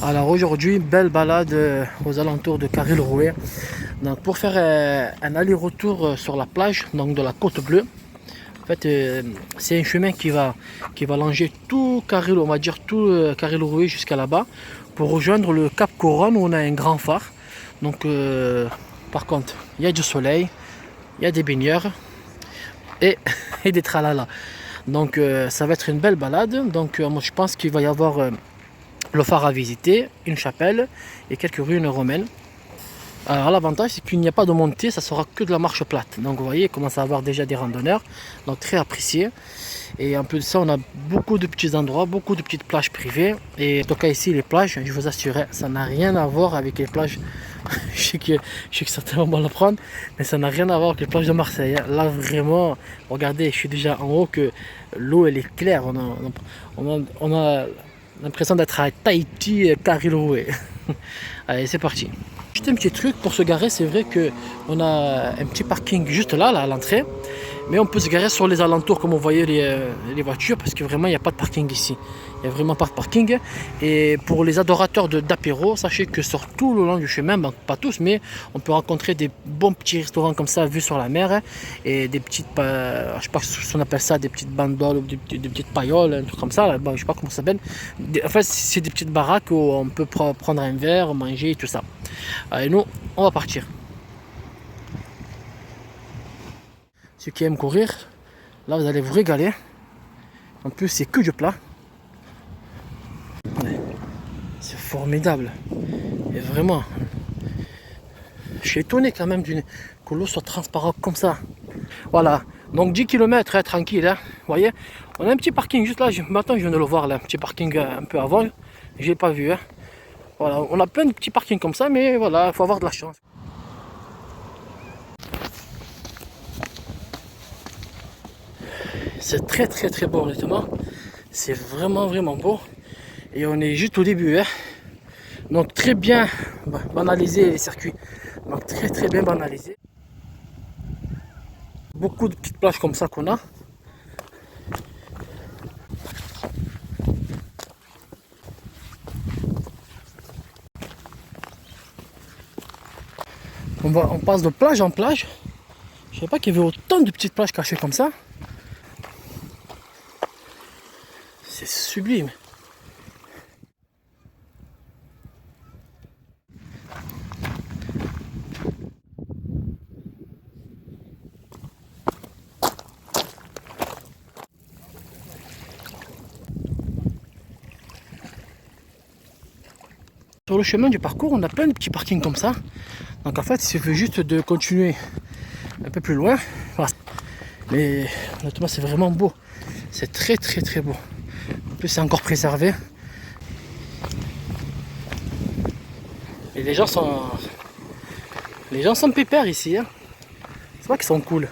Alors aujourd'hui, belle balade aux alentours de Carril-Rouet. Donc pour faire un aller-retour sur la plage, donc de la Côte Bleue. En fait, c'est un chemin qui va longer tout Carril, on va dire tout Carril-Rouet jusqu'à là-bas, pour rejoindre le Cap Couronne où on a un grand phare. Donc par contre, il y a du soleil, il y a des baigneurs et, et des tralala. Donc ça va être une belle balade. Donc moi je pense qu'il va y avoir le phare à visiter, une chapelle et quelques ruines romaines. Alors l'avantage c'est qu'il n'y a pas de montée, ça sera que de la marche plate. Donc vous voyez, il commence à avoir déjà des randonneurs, donc très apprécié. Et en plus de ça, on a beaucoup de petits endroits, beaucoup de petites plages privées. Et en tout cas ici, les plages, je vous assure, ça n'a rien à voir avec les plages. Je sais que certains vont le prendre, mais ça n'a rien à voir avec les plages de Marseille. Là vraiment, regardez, je suis déjà en haut que l'eau elle est claire. On a l'impression d'être à Tahiti, Carril-Rouet. Allez, c'est parti. Juste un petit truc pour se garer, c'est vrai qu'on a un petit parking juste là à l'entrée, mais on peut se garer sur les alentours comme vous voyez les voitures, parce que vraiment il n'y a pas de parking ici. Il n'y a vraiment pas de parking. Et pour les adorateurs d'apéro, sachez que sur tout le long du chemin, bon, pas tous, mais on peut rencontrer des bons petits restaurants comme ça, vus sur la mer, et des petites, je sais pas si on appelle ça, des petites bandoles ou des petites pailloles, un truc comme ça, là, bon, je sais pas comment ça s'appelle. Enfin, c'est des petites baraques où on peut prendre un verre, manger, tout ça. Allez, nous, on va partir. Ceux qui aiment courir, là vous allez vous régaler. En plus, c'est que du plat. C'est formidable. Et vraiment, je suis étonné quand même que l'eau soit transparente comme ça. Voilà, donc 10 km tranquille. Hein. Vous voyez, on a un petit parking juste là. Maintenant, je viens de le voir là, un petit parking un peu avant. Je l'ai pas vu. Hein. Voilà, on a plein de petits parkings comme ça, mais voilà, il faut avoir de la chance. C'est très beau honnêtement. C'est vraiment beau. Et on est juste au début. Hein. Donc très bien banalisé les circuits. Donc très bien banalisé. Beaucoup de petites plages comme ça qu'on a. On passe de plage en plage. Je ne savais pas qu'il y avait autant de petites plages cachées comme ça. C'est sublime. Sur le chemin du parcours, on a plein de petits parkings comme ça. Donc en fait, il suffit juste de continuer un peu plus loin. Voilà. Mais honnêtement, c'est vraiment beau. C'est très beau. En plus, c'est encore préservé. Et les gens sont pépères ici. Hein. C'est vrai qu'ils sont cool.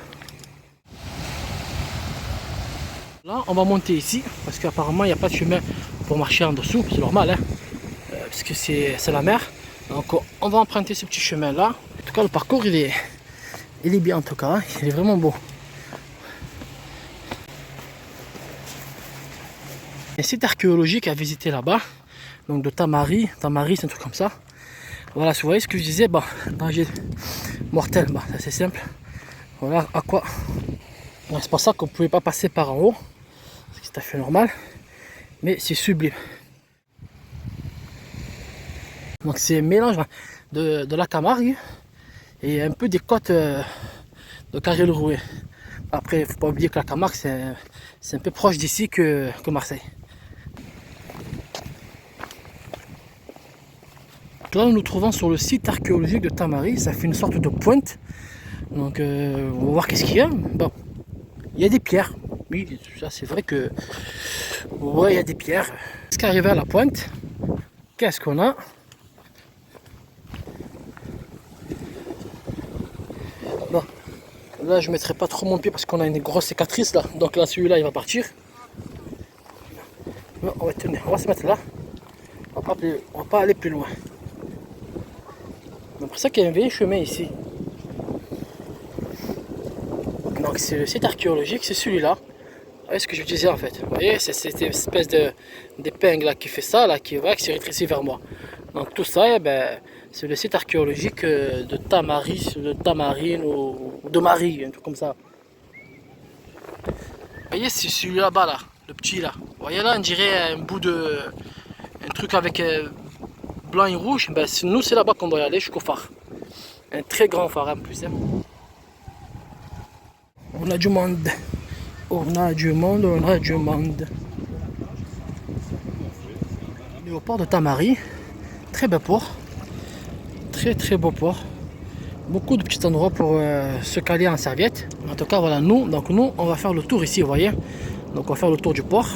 Là, on va monter ici parce qu'apparemment, il n'y a pas de chemin pour marcher en dessous. C'est normal, hein, parce que c'est la mer. Donc, on va emprunter ce petit chemin là. En tout cas, le parcours, il est bien en tout cas. Hein. Il est vraiment beau. Un site archéologique à visiter là-bas. Donc de Tamari. Tamari, c'est un truc comme ça. Voilà, si vous voyez ce que je disais, bah, danger mortel, bah, c'est simple. Voilà à quoi. Bon, c'est pour ça qu'on ne pouvait pas passer par en haut. C'est tout à fait normal. Mais c'est sublime. Donc c'est un mélange de la Camargue et un peu des côtes de Carril-Rouet. Après, il ne faut pas oublier que la Camargue, c'est un peu proche d'ici que Marseille. Là, nous nous trouvons sur le site archéologique de Tamari. Ça fait une sorte de pointe. Donc, on va voir qu'est-ce qu'il y a. Bon, il y a des pierres. Oui, ça c'est vrai que... Ouais, il y a des pierres. Jusqu'à arriver à la pointe, qu'est-ce qu'on a? Bon, là, je ne mettrai pas trop mon pied parce qu'on a une grosse cicatrice là. Donc là, celui-là, il va partir. Bon, on va se mettre là. On va pas aller plus loin. C'est pour ça qu'il y a un vieil chemin ici. Donc c'est le site archéologique, c'est celui-là. Vous voyez ce que je disais en fait. Vous voyez, c'est cette espèce d'épingle là qui fait ça, là, qui se rétrécit vers moi. Donc tout ça, eh ben, c'est le site archéologique de Tamaris, de Tamarine ou de Marie, un truc comme ça. Vous voyez, c'est celui là-bas, là, le petit là. Vous voyez là, on dirait un bout de... un truc avec blanc et rouge. Ben, nous, c'est là-bas qu'on doit y aller, jusqu'au phare. Un très grand phare en plus. Hein. On a du monde. On a du monde, on a du monde. On est au port de Tamari. Très beau port. Très beau port. Beaucoup de petits endroits pour se caler en serviette. En tout cas, voilà, nous, on va faire le tour ici, vous voyez. Donc, on va faire le tour du port.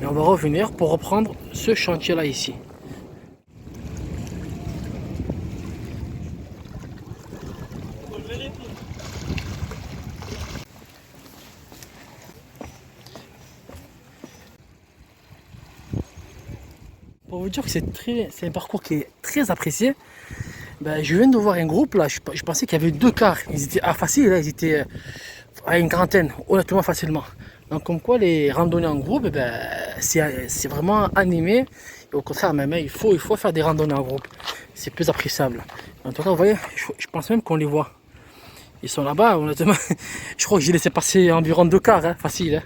Et on va revenir pour reprendre ce chantier-là ici. Pour vous dire que c'est un parcours qui est très apprécié. Ben, je viens de voir un groupe là, je pensais qu'il y avait 2 quarts. Ils étaient faciles, là, ils étaient à une quarantaine, honnêtement facilement. Donc comme quoi les randonnées en groupe, ben, c'est vraiment animé. Et au contraire même, il faut faire des randonnées en groupe. C'est plus appréciable. En tout cas, vous voyez, je pense même qu'on les voit. Ils sont là-bas, honnêtement. Je crois que j'ai laissé passer environ 2 quarts, hein, facile. Hein.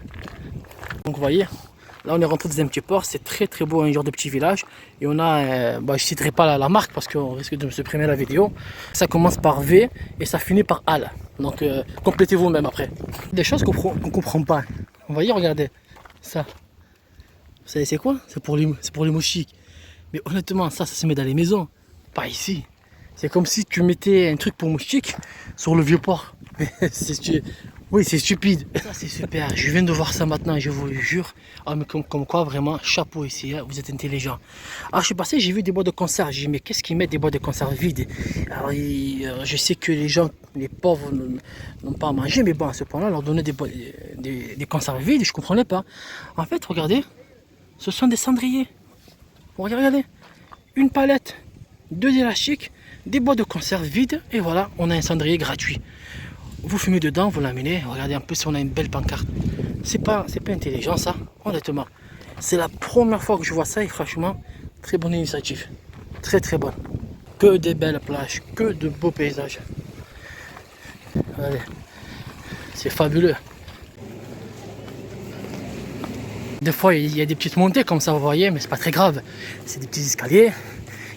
Donc vous voyez. Là, on est rentré dans un petit port, c'est très beau, un genre de petit village. Et on a, je ne citerai pas la marque parce qu'on risque de me supprimer la vidéo. Ça commence par V et ça finit par AL. Donc, complétez vous-même après. Des choses qu'on ne comprend pas. Vous voyez, regardez, ça. Vous savez c'est quoi? C'est pour les moustiques. Mais honnêtement, ça se met dans les maisons. Pas ici. C'est comme si tu mettais un truc pour moustiques sur le vieux port. Oui, c'est stupide. Ça, c'est super. Je viens de voir ça maintenant, je vous le jure. Ah, mais comme quoi, vraiment, chapeau ici, hein, vous êtes intelligent. Ah, je suis passé, j'ai vu des boîtes de conserve. J'ai dit, mais qu'est-ce qu'ils mettent des boîtes de conserve vides? Alors, je sais que les gens, les pauvres, n'ont pas à manger, mais bon, à ce point-là, leur donner des conserves vides, je ne comprenais pas. En fait, regardez, ce sont des cendriers. Regardez, une palette, 2 élastiques, des boîtes de conserve vides, et voilà, on a un cendrier gratuit. Vous fumez dedans, vous l'amenez, regardez un peu si on a une belle pancarte. C'est pas intelligent ça, honnêtement. C'est la première fois que je vois ça et franchement, très bonne initiative. Très bonne. Que des belles plages, que de beaux paysages. Regardez, c'est fabuleux. Des fois, il y a des petites montées comme ça, vous voyez, mais c'est pas très grave. C'est des petits escaliers,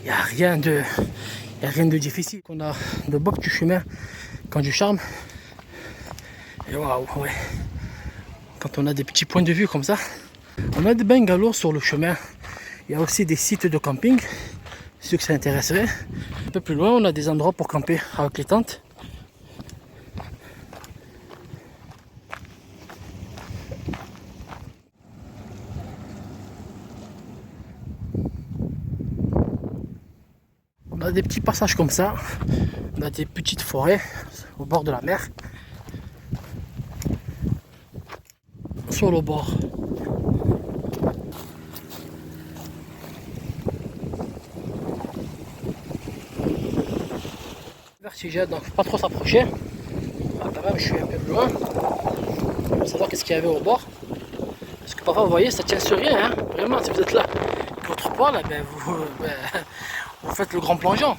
il n'y a rien de difficile. On a de beaux petits chemins qui ont du charme. Et waouh, ouais. Quand on a des petits points de vue comme ça, on a des bungalows sur le chemin. Il y a aussi des sites de camping, ceux que ça intéresserait. Un peu plus loin, on a des endroits pour camper avec les tentes. On a des petits passages comme ça. On a des petites forêts au bord de la mer. Sur le bord. Vertigène, donc pas trop s'approcher. Ah, quand même, je suis un peu plus loin. Pour savoir qu'est-ce qu'il y avait au bord. Parce que parfois, vous voyez, ça tient sur rien. Hein. Vraiment, si vous êtes là, votre poids, là, vous faites le grand plongeon.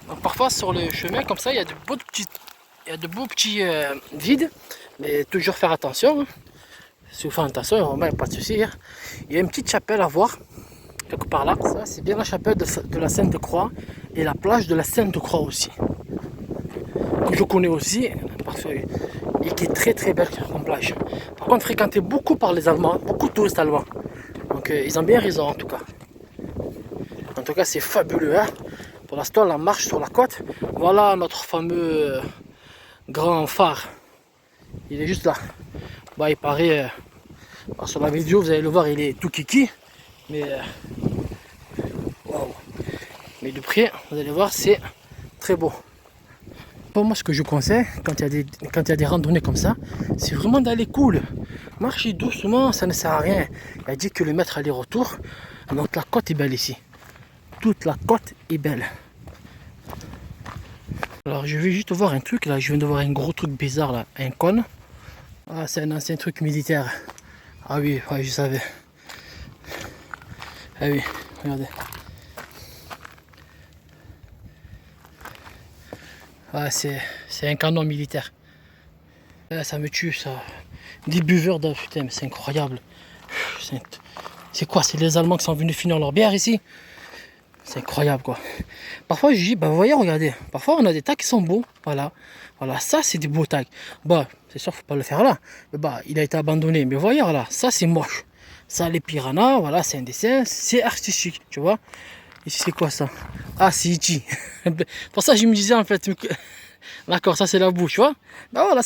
Donc parfois, sur le chemin, comme ça, il y a de beaux petits vides. Mais toujours faire attention. Hein. Si vous faites attention, pas de souci. Hein. Il y a une petite chapelle à voir, quelque part là. Ça, c'est bien la chapelle de la Sainte-Croix et la plage de la Sainte-Croix aussi. Que je connais aussi, et qui est très belle comme plage. Par contre, fréquentée beaucoup par les Allemands, beaucoup de touristes allemands. Donc, ils ont bien raison en tout cas. En tout cas, c'est fabuleux. Hein. Pour l'instant, la marche sur la côte. Voilà notre fameux grand phare. Il est juste là. Bah, il paraît, sur la vidéo, vous allez le voir, il est tout kiki. Mais, wow. Mais de près, vous allez voir, c'est très beau. Pour moi, ce que je conseille, quand il y a des randonnées comme ça, c'est vraiment d'aller cool. Marcher doucement, ça ne sert à rien. Il y a 10 km aller-retour. Donc la côte est belle ici. Toute la côte est belle. Alors je vais juste voir un truc là, je viens de voir un gros truc bizarre là, un cône. Ah, c'est un ancien truc militaire. Ah oui, ouais, je savais. Ah oui, regardez. Ah, c'est un canon militaire. Là, ça me tue, ça. Des buveurs de... Putain, mais c'est incroyable. C'est quoi? C'est les Allemands qui sont venus finir leur bière ici? C'est incroyable, quoi. Parfois, je dis, bah, vous voyez, regardez. Parfois, on a des tags qui sont beaux. Voilà. Voilà, ça, c'est des beaux tags. Bah, c'est sûr, faut pas le faire là. Mais bah, il a été abandonné. Mais voyez, voilà, ça, c'est moche. Ça, les piranhas, voilà, c'est un dessin. C'est artistique, tu vois. Ici, c'est quoi ça? Ah, c'est Iti. Pour ça, je me disais, en fait, d'accord, ça c'est la bouche, tu vois. Ben voilà,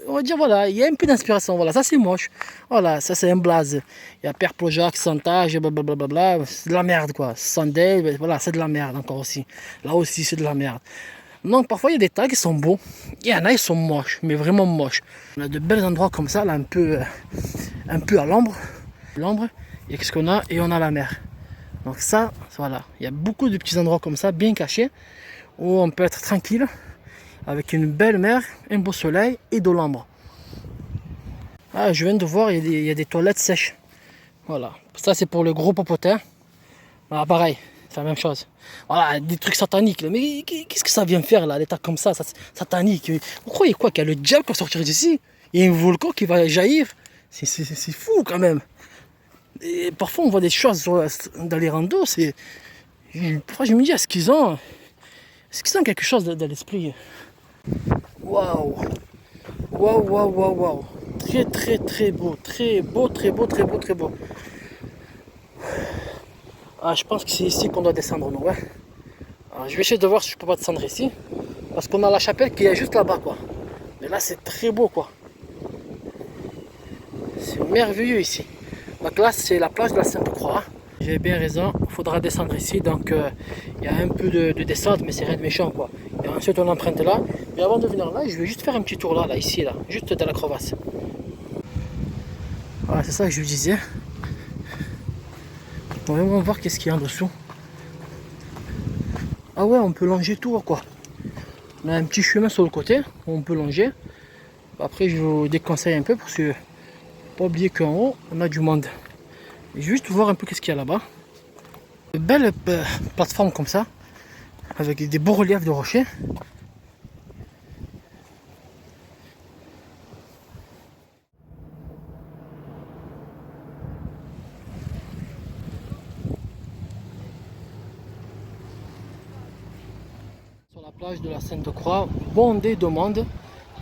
on va dire, voilà, il y a un peu d'inspiration, voilà, ça c'est moche. Voilà, ça c'est un blaze. Il y a Père Plojac, Santage, blablabla, c'est de la merde quoi. Sandel, voilà, c'est de la merde encore aussi. Là aussi, c'est de la merde. Donc parfois, il y a des tags qui sont beaux. Il y en a, ils sont moches, mais vraiment moches. On a de bels endroits comme ça, là, un peu à l'ombre. L'ombre, et qu'est-ce qu'on a? Et on a la mer. Donc ça, voilà, il y a beaucoup de petits endroits comme ça, bien cachés, où on peut être tranquille, avec une belle mer, un beau soleil et de l'ombre. Ah, je viens de voir, il y a des toilettes sèches. Voilà, ça c'est pour le gros popotin. Voilà, pareil, c'est la même chose. Voilà, des trucs sataniques. Là. Mais qu'est-ce que ça vient faire là, l'état comme ça, satanique? Vous croyez quoi, qu'il y a le diable qui va sortir d'ici? Il y a un volcan qui va jaillir? C'est fou quand même. Et parfois on voit des choses dans les randos, parfois je me dis, est-ce qu'ils ont quelque chose dans l'esprit? Waouh! Waouh, waouh, waouh, waouh! Très, très, très beau, très beau, très beau, très beau, très beau. Ah, je pense que c'est ici qu'on doit descendre, nous, ouais. Alors, je vais essayer de voir si je peux pas descendre ici, parce qu'on a la chapelle qui est juste là-bas, quoi. Mais là, c'est très beau, quoi. C'est merveilleux ici. Donc là, c'est la plage de la Sainte-Croix. J'ai bien raison, il faudra descendre ici. Donc, il y a un peu de descente, mais c'est rien de méchant, quoi. Et ensuite, on emprunte là. Mais avant de venir là, je vais juste faire un petit tour là, ici, là, juste dans la crevasse. Voilà, c'est ça que je vous disais. On va vraiment voir qu'est-ce qu'il y a en dessous. Ah ouais, on peut longer tout, quoi. On a un petit chemin sur le côté où on peut longer. Après, je vous déconseille un peu parce que pas oublier qu'en haut, on a du monde. Et juste voir un peu qu'est-ce qu'il y a là-bas. Une belle plateforme comme ça, avec des beaux reliefs de rochers. Sur la plage de la Sainte-Croix, bondée de monde.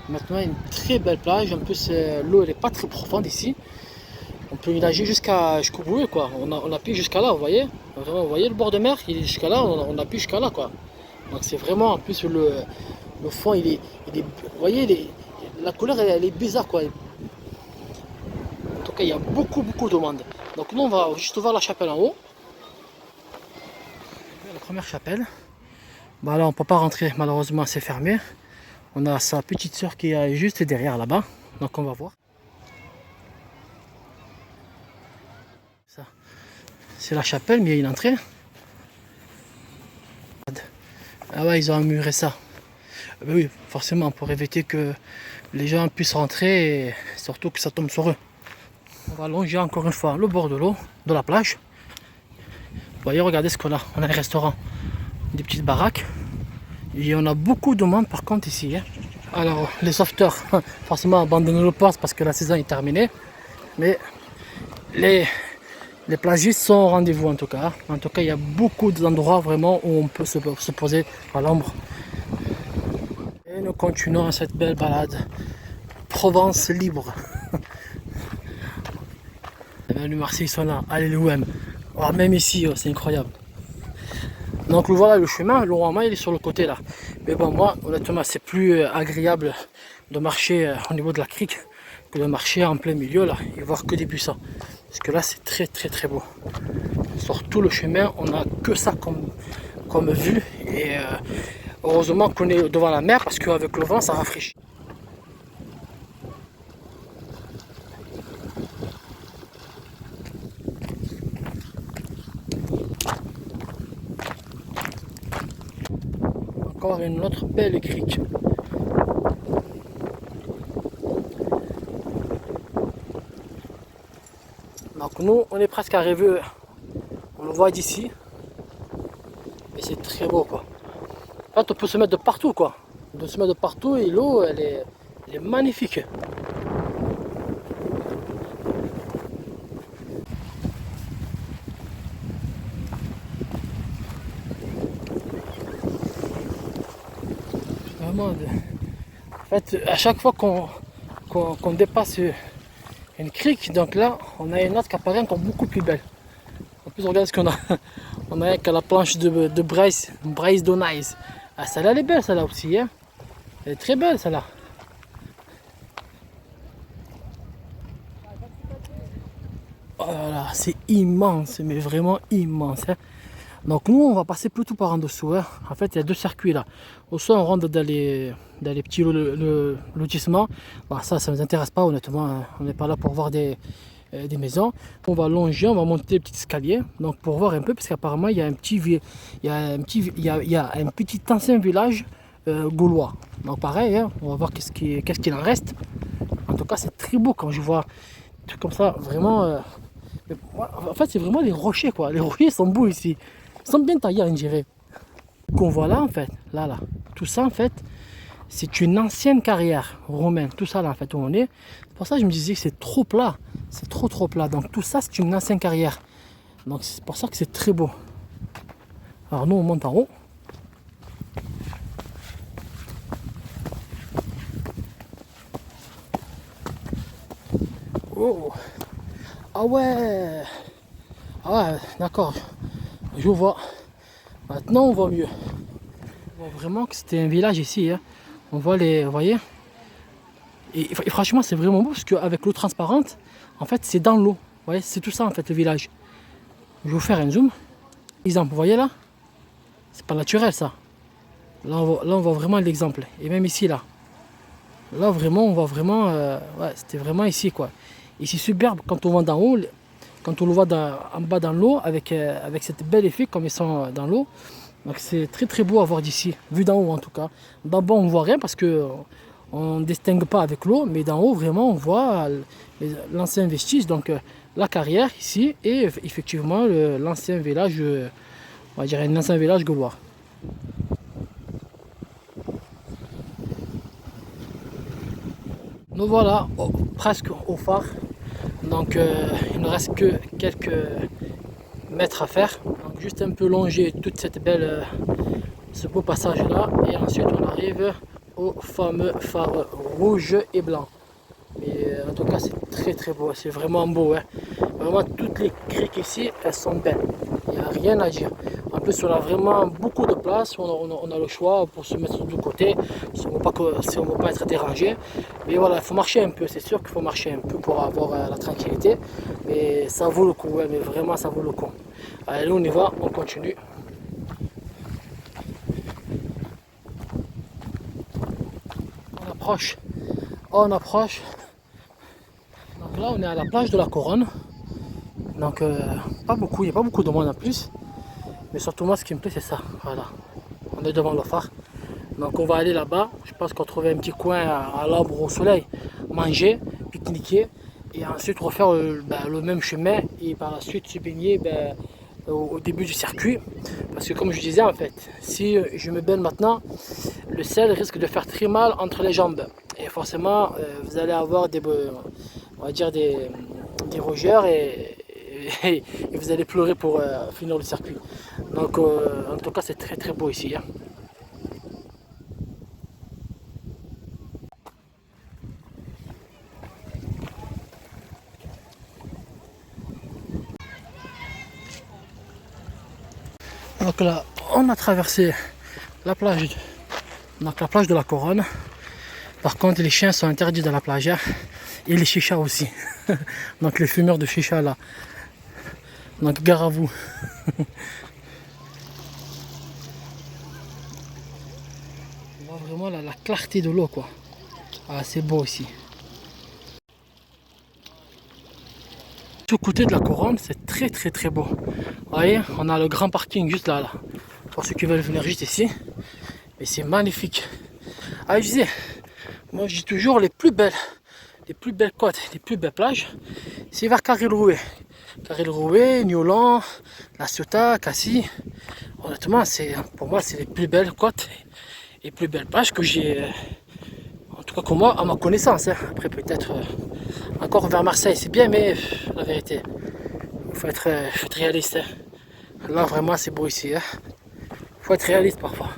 Maintenant, une très belle plage. En plus, l'eau elle est pas très profonde ici. On peut y nager jusqu'au bout, quoi. On appuie jusqu'à là, vous voyez. Vraiment, vous voyez le bord de mer, il est jusqu'à là, on appuie jusqu'à là, quoi. Donc c'est vraiment, en plus, le fond, vous voyez, la couleur, elle est bizarre, quoi. En tout cas, il y a beaucoup, beaucoup de monde. Donc nous, on va juste voir la chapelle en haut. La première chapelle. Bah là, on ne peut pas rentrer, malheureusement, c'est fermé. On a sa petite soeur qui est juste derrière, là-bas. Donc on va voir. Ça, c'est la chapelle, mais il y a une entrée. Ah ouais, ils ont muré ça. Ben oui, forcément, pour éviter que les gens puissent rentrer et surtout que ça tombe sur eux. On va longer encore une fois le bord de l'eau, de la plage. Vous voyez, regardez ce qu'on a. On a un restaurant, des petites baraques. Et on a beaucoup de monde par contre ici. Hein. Alors, les sauveteurs, forcément, abandonnent le poste parce que la saison est terminée. Mais les plagistes sont au rendez-vous en tout cas. En tout cas, il y a beaucoup d'endroits vraiment où on peut se poser à l'ombre. Et nous continuons cette belle balade. Provence libre. Le Marseille sont là. Allez, l'OM. Oh, même ici, oh, c'est incroyable. Donc voilà le chemin, normalement il est sur le côté là. Mais bon, moi, honnêtement, c'est plus agréable de marcher au niveau de la crique que de marcher en plein milieu là et voir que des buissons. Parce que là, c'est très très très beau. Sur tout le chemin, on n'a que ça comme vue. Et heureusement qu'on est devant la mer parce qu'avec le vent, ça rafraîchit. Encore une autre belle crique. Donc nous, on est presque arrivé, on le voit d'ici. Et c'est très beau quoi. En fait, on peut se mettre de partout quoi. de se mettre de partout et l'eau elle est magnifique. Vraiment, en fait, à chaque fois qu'on dépasse une crique, donc là, on a une autre qui apparaît encore beaucoup plus belle. En plus, regarde ce qu'on a. On a qu'à la planche de Bryce Donais. Ah, celle-là, elle est belle, celle-là aussi. Hein. Elle est très belle, celle-là. Oh là là, c'est immense, mais vraiment immense. Hein. Donc nous, on va passer plutôt par en dessous. Hein. En fait, il y a deux circuits là. Au sol, on rentre dans les petits lotissements. Bon, ça ne nous intéresse pas, honnêtement. Hein. On n'est pas là pour voir des maisons. On va longer, on va monter des petits escaliers. Donc pour voir un peu, parce qu'apparemment, il y a un petit, un petit ancien village gaulois. Donc pareil, hein, on va voir qu'est-ce qu'il en reste. En tout cas, c'est très beau quand je vois des trucs comme ça. Vraiment, en fait, c'est vraiment les rochers, quoi. Les rochers sont beaux ici. Ils sont bien taillés, on dirait. Qu'on voit là, en fait, là, tout ça, en fait, c'est une ancienne carrière romaine. Tout ça, là, en fait, où on est. C'est pour ça que je me disais que c'est trop plat. C'est trop plat. Donc, tout ça, c'est une ancienne carrière. Donc, c'est pour ça que c'est très beau. Alors, nous, on monte en haut. Oh! Ah ouais! Ah ouais, d'accord. Je vois. Maintenant, on voit mieux. On voit vraiment que c'était un village ici. Hein. On voit les... Vous voyez? Et franchement, c'est vraiment beau parce qu'avec l'eau transparente, en fait, c'est dans l'eau. Vous voyez, c'est tout ça, en fait, le village. Je vais vous faire un zoom. Exemple, vous voyez là? C'est pas naturel, ça. Là, on voit vraiment l'exemple. Et même ici, là. Là, vraiment, on voit vraiment... ouais, c'était vraiment ici, quoi. Et c'est superbe quand on voit d'en haut, quand on le voit en bas dans l'eau, avec cette belle effet comme ils sont dans l'eau. Donc c'est très beau à voir d'ici, vu d'en haut en tout cas. D'en bas, on voit rien parce que on ne distingue pas avec l'eau, mais d'en haut, vraiment, on voit l'ancien vestige, donc la carrière ici, et effectivement l'ancien village, on va dire un ancien village gaulois. Nous voilà presque au phare, donc il ne reste que quelques mètres à faire, donc juste un peu longer toute cette belle, ce beau passage là, et ensuite on arrive au fameux phare rouge et blanc. Mais en tout cas c'est très beau, c'est vraiment beau. Hein. Vraiment toutes les criques ici, elles sont belles, il n'y a rien à dire. En plus on a vraiment beaucoup de place, on a le choix pour se mettre de côté si on ne veut pas être dérangé. Mais voilà, il faut marcher un peu, c'est sûr qu'il faut marcher un peu pour avoir la tranquillité. Mais ça vaut le coup, ouais, mais vraiment ça vaut le coup. Allez, on y va, on continue. On approche. Donc là on est à la plage de la Couronne. Donc pas beaucoup, il n'y a pas beaucoup de monde en plus. Mais surtout moi ce qui me plaît c'est ça. Voilà. On est devant le phare. Donc on va aller là-bas. Je pense qu'on trouve un petit coin à l'ombre au soleil. Manger, pique-niquer. Et ensuite refaire le même chemin. Et par la suite se baigner au début du circuit. Parce que comme je disais en fait, si je me baigne maintenant, le sel risque de faire très mal entre les jambes. Et forcément, vous allez avoir on va dire des rougeurs et vous allez pleurer pour finir le circuit. Donc en tout cas, c'est très beau ici. Hein. Donc là, on a traversé la plage, donc la plage de la Couronne. Par contre, les chiens sont interdits dans la plage hein, et les chichas aussi. Donc les fumeurs de chicha là. Donc gare à vous. On voit vraiment la clarté de l'eau quoi. Ah, c'est beau ici. Ce côté de la Couronne, c'est très beau. Vous voyez, on a le grand parking juste là. Pour ceux qui veulent venir juste ici. Mais c'est magnifique. Ah, je disais, moi je dis toujours les plus belles côtes, les plus belles plages, c'est vers Carril-Rouet. Carril-Rouet, Niolan, La Ciotat, Cassis. Honnêtement, pour moi, c'est les plus belles côtes et plus belles plages que j'ai, en tout cas que moi, à ma connaissance. Hein. Après peut-être encore vers Marseille, c'est bien, mais la vérité, il faut être réaliste. Hein. Là vraiment c'est beau ici. Hein. Faut être réaliste parfois.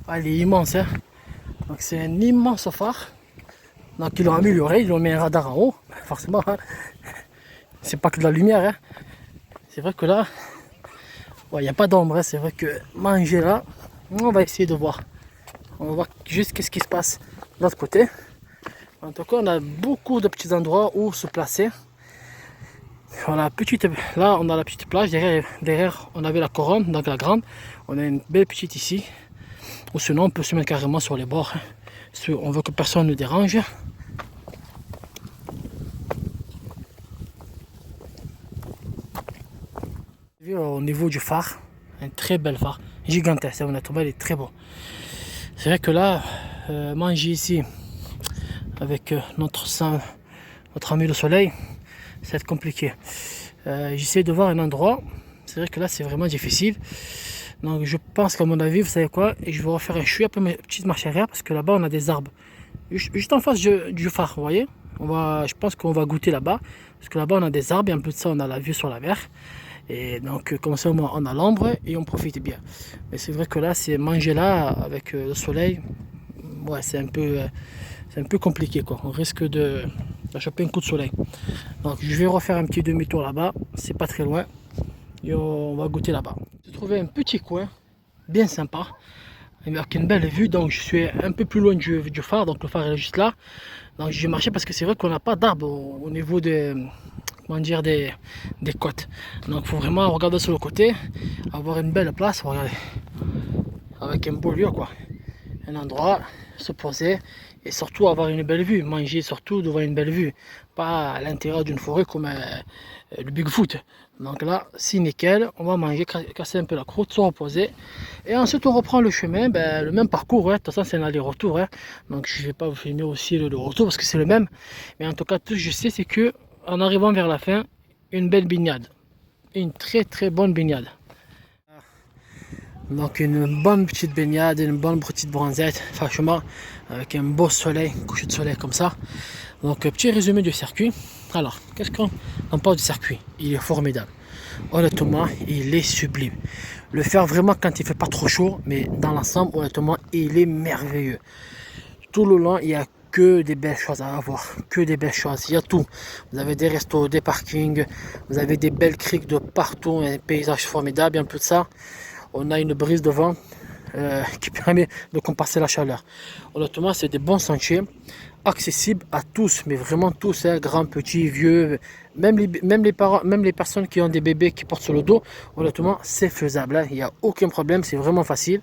Ah, il est immense, hein. Donc c'est un immense phare. Donc ils l'ont amélioré, ils l'ont mis un radar en haut, forcément. Hein. C'est pas que de la lumière. Hein. C'est vrai que là, il n'y a pas d'ombre. Hein. C'est vrai que manger là, on va essayer de voir. On va voir juste qu'est-ce qui se passe de l'autre côté. En tout cas, on a beaucoup de petits endroits où se placer. Là, on a la petite plage. Derrière, on avait la couronne, donc la grande. On a une belle petite ici. Ou sinon, on peut se mettre carrément sur les bords. Hein. Si on veut que personne ne dérange. Au niveau du phare, un très bel phare, gigantesque, honnêtement, il est très beau. C'est vrai que là, manger ici avec notre ami le soleil, ça va être compliqué. J'essaie de voir un endroit, c'est vrai que là c'est vraiment difficile. Donc je pense qu'à mon avis, vous savez quoi, et je vais refaire un chouïa, un peu mes petites marches arrière, parce que là-bas on a des arbres. Juste en face du phare, vous voyez. Je pense qu'on va goûter là-bas, parce que là-bas on a des arbres, et en plus de ça on a la vue sur la mer. Et donc comme ça on a l'ombre et on profite bien. Mais c'est vrai que là c'est manger là avec le soleil, ouais c'est un peu compliqué quoi. On risque de choper un coup de soleil. Donc je vais refaire un petit demi-tour là-bas, c'est pas très loin. Et on va goûter là-bas. J'ai trouvé un petit coin bien sympa, avec une belle vue. Donc je suis un peu plus loin du phare, donc le phare est juste là. Donc je vais marcher parce que c'est vrai qu'on n'a pas d'arbres au niveau des côtes. Donc il faut vraiment regarder sur le côté, avoir une belle place, regardez, avec un beau lieu quoi. Un endroit, se poser et surtout avoir une belle vue, manger surtout devant une belle vue, pas à l'intérieur d'une forêt comme le Bigfoot. Donc là, c'est nickel, on va manger, casser un peu la croûte, se reposer et ensuite on reprend le chemin, le même parcours, hein. De toute façon c'est un aller-retour, hein. Donc je ne vais pas vous filmer aussi le retour parce que c'est le même, mais en tout cas tout ce que je sais c'est que en arrivant vers la fin, une belle baignade, une très très bonne baignade. Donc une bonne petite baignade, une bonne petite bronzette, franchement, avec un beau soleil, coucher de soleil comme ça. Donc petit résumé du circuit. Alors, qu'est-ce qu'on pense du circuit? Il est formidable. Honnêtement, il est sublime. Le faire vraiment quand il fait pas trop chaud, mais dans l'ensemble, honnêtement, il est merveilleux. Tout le long, il y a que des belles choses à avoir, que des belles choses. Il y a tout. Vous avez des restos, des parkings, vous avez des belles criques de partout, un paysage formidable. En plus de ça, on a une brise de vent qui permet de compenser la chaleur. Honnêtement, c'est des bons sentiers, accessibles à tous, mais vraiment tous, hein, grands, petits, vieux, même les parents, même les personnes qui ont des bébés qui portent sur le dos. Honnêtement, c'est faisable, hein, il n'y a aucun problème, c'est vraiment facile.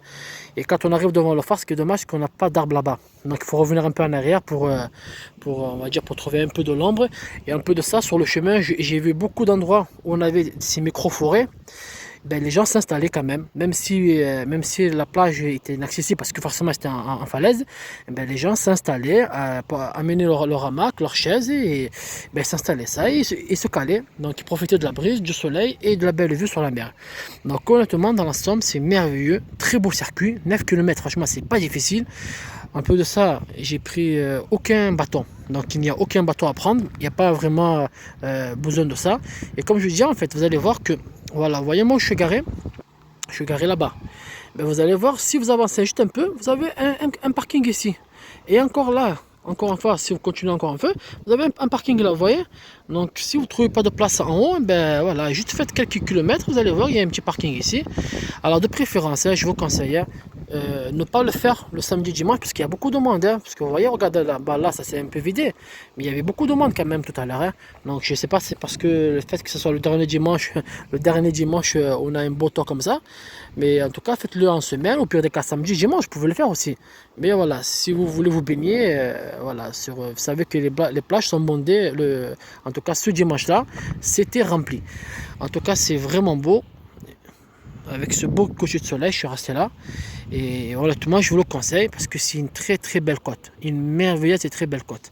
Et quand on arrive devant le phare, ce qui est dommage, c'est qu'on n'a pas d'arbre là-bas. Donc il faut revenir un peu en arrière on va dire, pour trouver un peu de l'ombre et un peu de ça sur le chemin. J'ai vu beaucoup d'endroits où on avait ces micro-forêts. Les gens s'installaient quand même si la plage était inaccessible parce que forcément c'était en falaise, les gens s'installaient pour amener leur hamac, leur chaise et s'installaient ça et se calaient. Donc ils profitaient de la brise, du soleil et de la belle vue sur la mer. Donc honnêtement dans l'ensemble c'est merveilleux, très beau circuit, 9 km, franchement c'est pas difficile. Un peu de ça, j'ai pris aucun bâton. Donc il n'y a aucun bâton à prendre, il n'y a pas vraiment besoin de ça. Et comme je disais, en fait, vous allez voir que, voilà, voyez moi où je suis garé là-bas. Vous allez voir, si vous avancez juste un peu, vous avez un parking ici. Et encore là, encore une fois, si vous continuez encore un peu, vous avez un parking là, vous voyez. Donc si vous ne trouvez pas de place en haut, voilà, juste faites quelques kilomètres, vous allez voir, il y a un petit parking ici. Alors de préférence, je vous conseille, ne pas le faire le samedi dimanche parce qu'il y a beaucoup de monde, hein, parce que vous voyez, regardez là-bas, là ça s'est un peu vidé, mais il y avait beaucoup de monde quand même tout à l'heure, hein. Donc je sais pas si c'est parce que le fait que ce soit le dernier dimanche, le dernier dimanche on a un beau temps comme ça, mais en tout cas faites-le en semaine, au pire des cas samedi dimanche vous pouvez le faire aussi. Mais voilà, si vous voulez vous baigner, voilà, vous savez que les plages sont bondées, en tout cas ce dimanche là c'était rempli. En tout cas c'est vraiment beau. Avec ce beau coucher de soleil, je suis resté là. Et honnêtement, je vous le conseille parce que c'est une très très belle côte. Une merveilleuse et très belle côte.